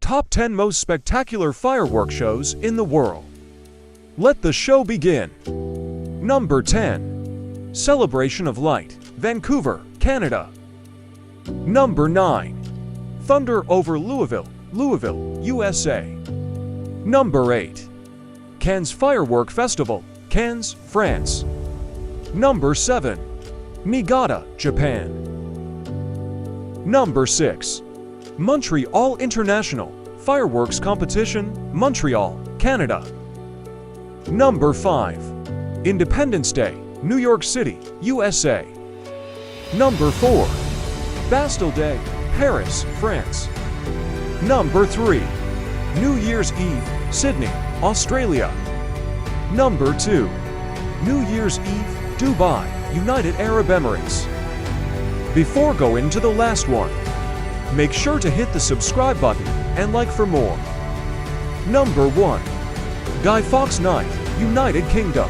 Top 10 most spectacular firework shows in the world. Let the show begin. Number 10. Celebration of Light, Vancouver, Canada. Number 9. Thunder over Louisville, USA. Number 8. Cannes Firework Festival, Cannes, France. Number 7. Niigata, Japan. Number 6. Montreal International Fireworks Competition, Montreal, Canada. Number 5. Independence Day, New York City, USA. Number 4. Bastille Day, Paris, France. Number 3. New Year's Eve, Sydney, Australia. Number 2. New Year's Eve, Dubai, United Arab Emirates. Before going to the last one, make sure to hit the subscribe button and like for more. Number 1. Guy Fawkes Night, United Kingdom.